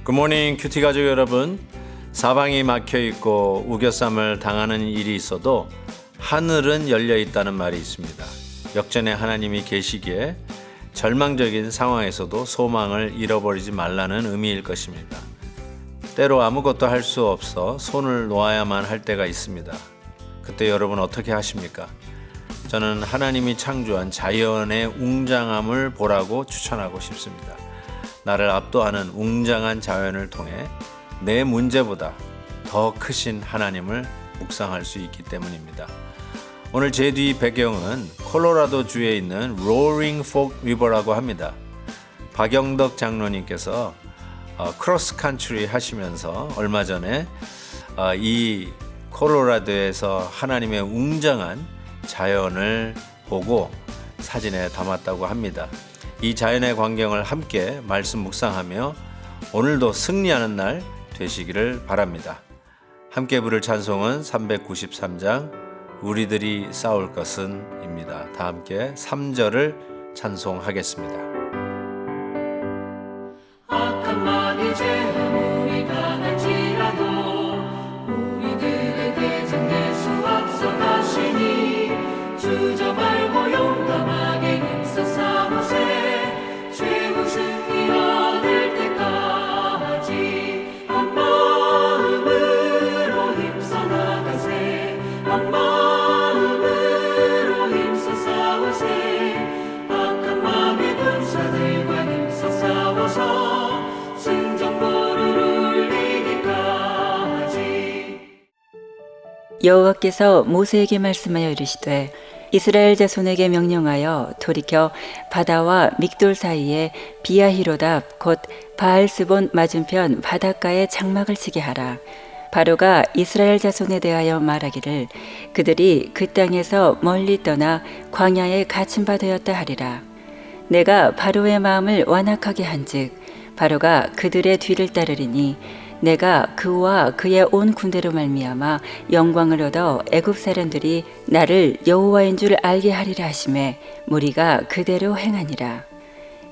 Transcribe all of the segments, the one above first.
굿모닝 큐티 가족 여러분. 사방이 막혀 있고 우겨쌈을 당하는 일이 있어도 하늘은 열려 있다는 말이 있습니다. 역전의 하나님이 계시기에 절망적인 상황에서도 소망을 잃어버리지 말라는 의미일 것입니다. 때로 아무것도 할 수 없어 손을 놓아야만 할 때가 있습니다. 그때 여러분 어떻게 하십니까? 저는 하나님이 창조한 자연의 웅장함을 보라고 추천하고 싶습니다. 나를 압도하는 웅장한 자연을 통해 내 문제보다 더 크신 하나님을 묵상할 수 있기 때문입니다. 오늘 제 뒤 배경은 콜로라도 주에 있는 Roaring Fork River라고 합니다. 박영덕 장로님께서 크로스 컨트리 하시면서 얼마 전에 이 콜로라도에서 하나님의 웅장한 자연을 보고 사진에 담았다고 합니다. 이 자연의 광경을 함께 말씀 묵상하며 오늘도 승리하는 날 되시기를 바랍니다. 함께 부를 찬송은 393장 우리들이 싸울 것은 입니다. 다 함께 3절을 찬송하겠습니다. 악한 마귀 죄 아무리 강할지라도 우리들의 대장 예수 앞서 가시니 주저 말고 용감하게 힘써 싸우세 최후 승리 얻을 때까지 한 마음으로 힘써 나가세 한 마음으로 힘써 싸우세 악한 마귀 군사들과 힘써 싸워서 승전보를 울리기까지. 여호와께서 모세에게 말씀하여 이르시되 이스라엘 자손에게 명령하여 돌이켜 바다와 믹돌 사이에 비아히로답 곧 바알스본 맞은편 바닷가에 장막을 치게 하라. 바로가 이스라엘 자손에 대하여 말하기를 그들이 그 땅에서 멀리 떠나 광야에 갇힌 바 되었다 하리라. 내가 바로의 마음을 완악하게 한즉 바로가 그들의 뒤를 따르리니 내가 그와 그의 온 군대로 말미암아 영광을 얻어 애굽 사람들이 나를 여호와인 줄 알게 하리라 하시매 무리가 그대로 행하니라.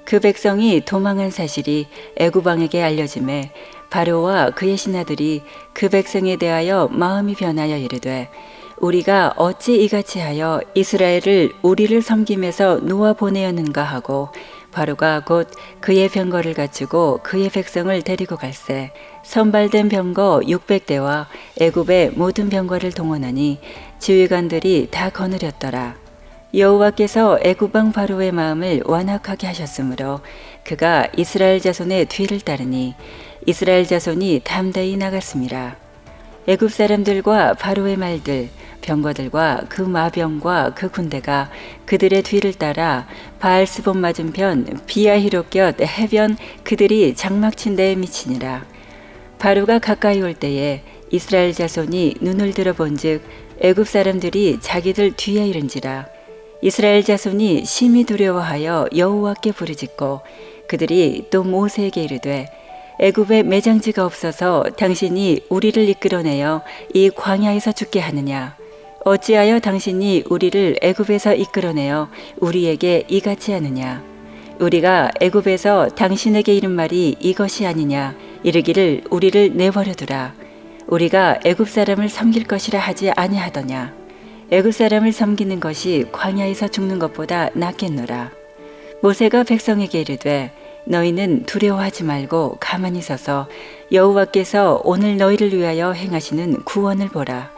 그 백성이 도망한 사실이 애굽 왕에게 알려지매 바로와 그의 신하들이 그 백성에 대하여 마음이 변하여 이르되 우리가 어찌 이같이 하여 이스라엘을 우리를 섬김에서 놓아 보내었는가 하고 바로가 곧 그의 병거를 갖추고 그의 백성을 데리고 갈새 선발된 병거 600대와 애굽의 모든 병거를 동원하니 지휘관들이 다 거느렸더라. 여호와께서 애굽 왕 바로의 마음을 완악하게 하셨으므로 그가 이스라엘 자손의 뒤를 따르니 이스라엘 자손이 담대히 나갔습니다. 애굽 사람들과 바로의 말들 병거들과 그 마병과 그 군대가 그들의 뒤를 따라 바알스본 맞은편 비아히롯곁 해변 그들이 장막친 데에 미치니라. 바로가 가까이 올 때에 이스라엘 자손이 눈을 들어본즉 애굽 사람들이 자기들 뒤에 이른지라. 이스라엘 자손이 심히 두려워하여 여호와께 부르짖고 그들이 또 모세에게 이르되 애굽에 매장지가 없어서 당신이 우리를 이끌어내어 이 광야에서 죽게 하느냐? 어찌하여 당신이 우리를 애굽에서 이끌어내어 우리에게 이같이 하느냐? 우리가 애굽에서 당신에게 이른 말이 이것이 아니냐? 이르기를 우리를 내버려두라. 우리가 애굽 사람을 섬길 것이라 하지 아니하더냐? 애굽 사람을 섬기는 것이 광야에서 죽는 것보다 낫겠노라. 모세가 백성에게 이르되 너희는 두려워하지 말고 가만히 서서 여호와께서 오늘 너희를 위하여 행하시는 구원을 보라.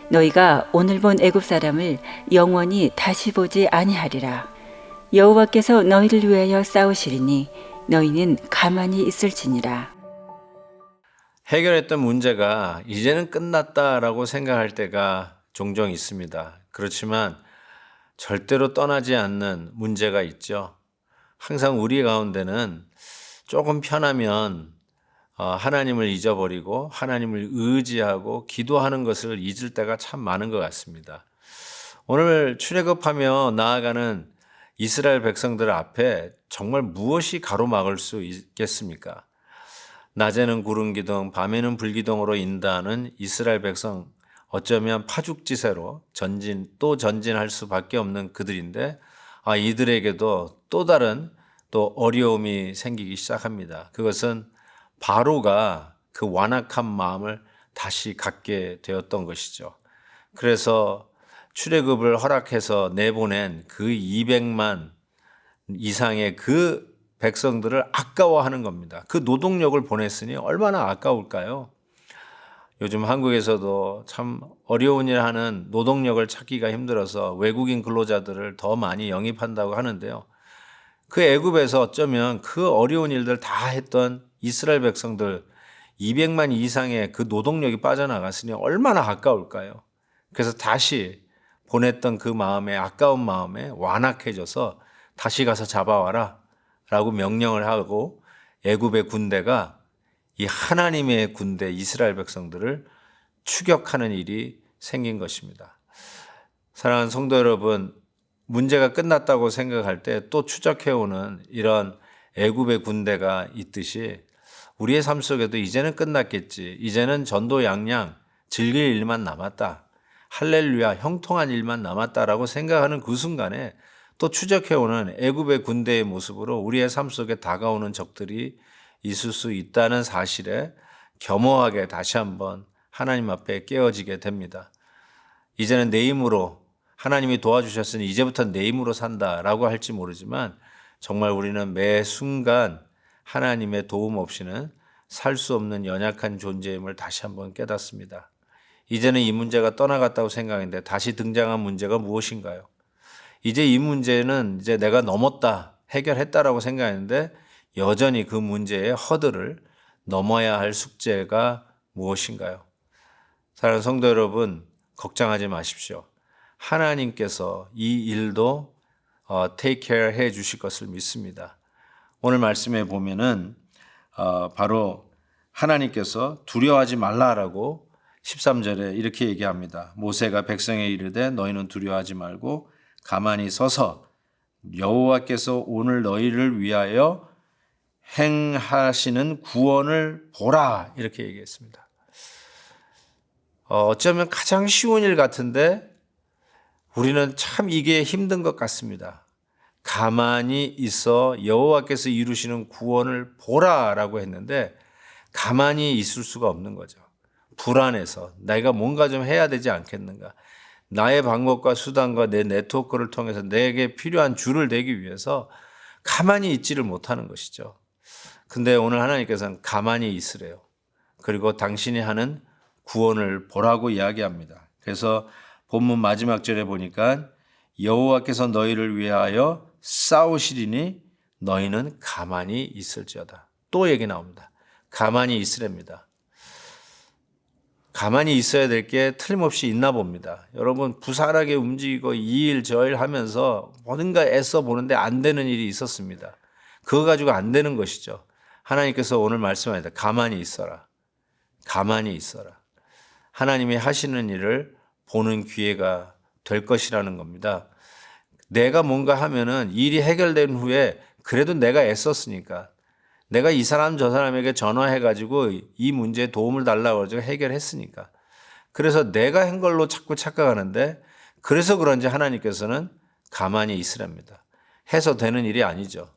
너희가 오늘 본 애굽 사람을 영원히 다시 보지 아니하리라. 여호와께서 너희를 위하여 싸우시리니 너희는 가만히 있을지니라. 해결했던 문제가 이제는 끝났다라고 생각할 때가 종종 있습니다. 그렇지만 절대로 떠나지 않는 문제가 있죠. 항상 우리 가운데는 조금 편하면 하나님을 잊어버리고 하나님을 의지하고 기도하는 것을 잊을 때가 참 많은 것 같습니다. 오늘 출애굽하며 나아가는 이스라엘 백성들 앞에 정말 무엇이 가로막을 수 있겠습니까? 낮에는 구름 기둥, 밤에는 불기둥으로 인도하는 이스라엘 백성, 어쩌면 파죽지세로 또 전진할 수밖에 없는 그들인데, 이들에게도 또 다른 또 어려움이 생기기 시작합니다. 그것은 바로가 그 완악한 마음을 다시 갖게 되었던 것이죠. 그래서 출애굽을 허락해서 내보낸 그 200만 이상의 그 백성들을 아까워하는 겁니다. 그 노동력을 보냈으니 얼마나 아까울까요? 요즘 한국에서도 참 어려운 일 하는 노동력을 찾기가 힘들어서 외국인 근로자들을 더 많이 영입한다고 하는데요. 그 애굽에서 어쩌면 그 어려운 일들 다 했던 이스라엘 백성들 200만 이상의 그 노동력이 빠져나갔으니 얼마나 아까울까요? 그래서 다시 보냈던 그 마음에, 아까운 마음에 완악해져서 다시 가서 잡아와라 라고 명령을 하고 애굽의 군대가 이 하나님의 군대 이스라엘 백성들을 추격하는 일이 생긴 것입니다. 사랑하는 성도 여러분, 문제가 끝났다고 생각할 때 또 추적해오는 이런 애굽의 군대가 있듯이 우리의 삶 속에도 이제는 끝났겠지, 이제는 전도 양양 즐길 일만 남았다, 할렐루야 형통한 일만 남았다라고 생각하는 그 순간에 또 추적해오는 애굽의 군대의 모습으로 우리의 삶 속에 다가오는 적들이 있을 수 있다는 사실에 겸허하게 다시 한번 하나님 앞에 깨어지게 됩니다. 이제는 내 힘으로, 하나님이 도와주셨으니 이제부터 내 힘으로 산다라고 할지 모르지만 정말 우리는 매 순간 하나님의 도움 없이는 살 수 없는 연약한 존재임을 다시 한번 깨닫습니다. 이제는 이 문제가 떠나갔다고 생각했는데 다시 등장한 문제가 무엇인가요? 이제 이 문제는 이제 내가 넘었다, 해결했다라고 생각했는데 여전히 그 문제의 허들을 넘어야 할 숙제가 무엇인가요? 사랑하는 성도 여러분, 걱정하지 마십시오. 하나님께서 이 일도 take care 해 주실 것을 믿습니다. 오늘 말씀에 보면은 바로 하나님께서 두려워하지 말라라고 13절에 이렇게 얘기합니다. 모세가 백성에 이르되 너희는 두려워하지 말고 가만히 서서 여호와께서 오늘 너희를 위하여 행하시는 구원을 보라, 이렇게 얘기했습니다. 어쩌면 가장 쉬운 일 같은데 우리는 참 이게 힘든 것 같습니다. 가만히 있어 여호와께서 이루시는 구원을 보라라고 했는데 가만히 있을 수가 없는 거죠. 불안해서 내가 뭔가 좀 해야 되지 않겠는가. 나의 방법과 수단과 내 네트워크를 통해서 내게 필요한 줄을 대기 위해서 가만히 있지를 못하는 것이죠. 근데 오늘 하나님께서는 가만히 있으래요. 그리고 당신이 하는 구원을 보라고 이야기합니다. 그래서 본문 마지막 절에 보니까 여호와께서 너희를 위하여 싸우시리니 너희는 가만히 있을지어다. 또 얘기 나옵니다. 가만히 있으랍니다. 가만히 있어야 될 게 틀림없이 있나 봅니다. 여러분, 부산하게 움직이고 이 일 저 일 하면서 뭔가 애써 보는데 안 되는 일이 있었습니다. 그거 가지고 안 되는 것이죠. 하나님께서 오늘 말씀하니다. 가만히 있어라. 가만히 있어라. 하나님이 하시는 일을 보는 기회가 될 것이라는 겁니다. 내가 뭔가 하면은 일이 해결된 후에 그래도 내가 애썼으니까, 내가 이 사람 저 사람에게 전화해가지고 이 문제에 도움을 달라고 해서 해결했으니까, 그래서 내가 한 걸로 자꾸 착각하는데, 그래서 그런지 하나님께서는 가만히 있으랍니다. 해서 되는 일이 아니죠.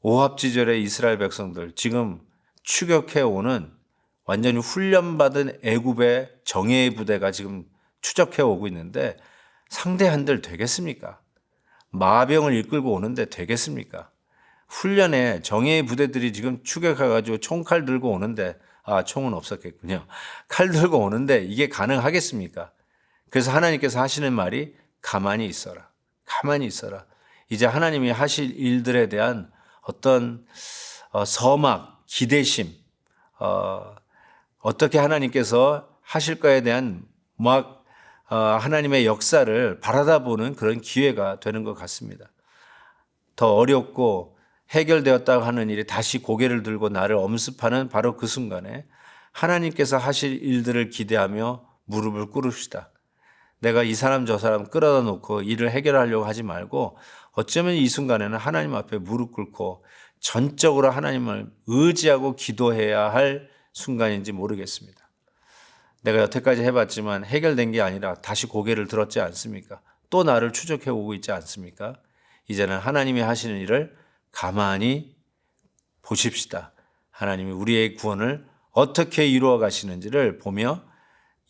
오합지졸의 이스라엘 백성들, 지금 추격해오는 완전히 훈련받은 애굽의 정예의 부대가 지금 추적해오고 있는데 상대한들 되겠습니까? 마병을 이끌고 오는데 되겠습니까? 훈련에 정예의 부대들이 지금 추격해가지고 총칼 들고 오는데, 총은 없었겠군요. 칼 들고 오는데 이게 가능하겠습니까? 그래서 하나님께서 하시는 말이 가만히 있어라. 가만히 있어라. 이제 하나님이 하실 일들에 대한 어떤 서막, 기대심, 어떻게 하나님께서 하실 거에 대한 하나님의 역사를 바라다보는 그런 기회가 되는 것 같습니다. 더 어렵고 해결되었다고 하는 일이 다시 고개를 들고 나를 엄습하는 바로 그 순간에 하나님께서 하실 일들을 기대하며 무릎을 꿇읍시다. 내가 이 사람 저 사람 끌어다 놓고 일을 해결하려고 하지 말고 어쩌면 이 순간에는 하나님 앞에 무릎 꿇고 전적으로 하나님을 의지하고 기도해야 할 순간인지 모르겠습니다. 내가 여태까지 해봤지만 해결된 게 아니라 다시 고개를 들었지 않습니까? 또 나를 추적해 오고 있지 않습니까? 이제는 하나님이 하시는 일을 가만히 보십시다. 하나님이 우리의 구원을 어떻게 이루어 가시는지를 보며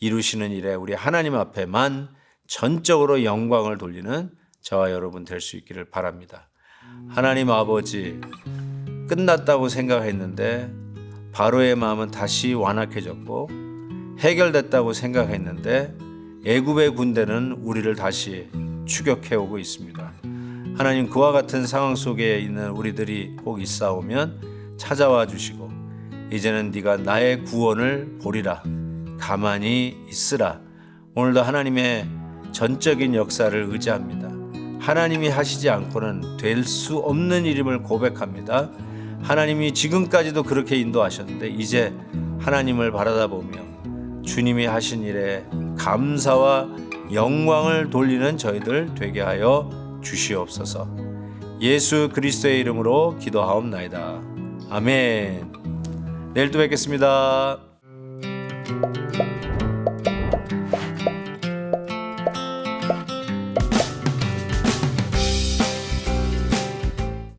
이루시는 일에 우리 하나님 앞에만 전적으로 영광을 돌리는 저와 여러분 될 수 있기를 바랍니다. 하나님 아버지, 끝났다고 생각했는데 바로의 마음은 다시 완악해졌고 해결됐다고 생각했는데 애굽의 군대는 우리를 다시 추격해 오고 있습니다. 하나님, 그와 같은 상황 속에 있는 우리들이 혹 있사오면 찾아와 주시고 이제는 네가 나의 구원을 보리라, 가만히 있으라. 오늘도 하나님의 전적인 역사를 의지합니다. 하나님이 하시지 않고는 될 수 없는 일임을 고백합니다. 하나님이 지금까지도 그렇게 인도하셨는데 이제 하나님을 바라다 보며 주님이 하신 일에 감사와 영광을 돌리는 저희들 되게 하여 주시옵소서. 예수 그리스도의 이름으로 기도하옵나이다. 아멘. 내일 또 뵙겠습니다.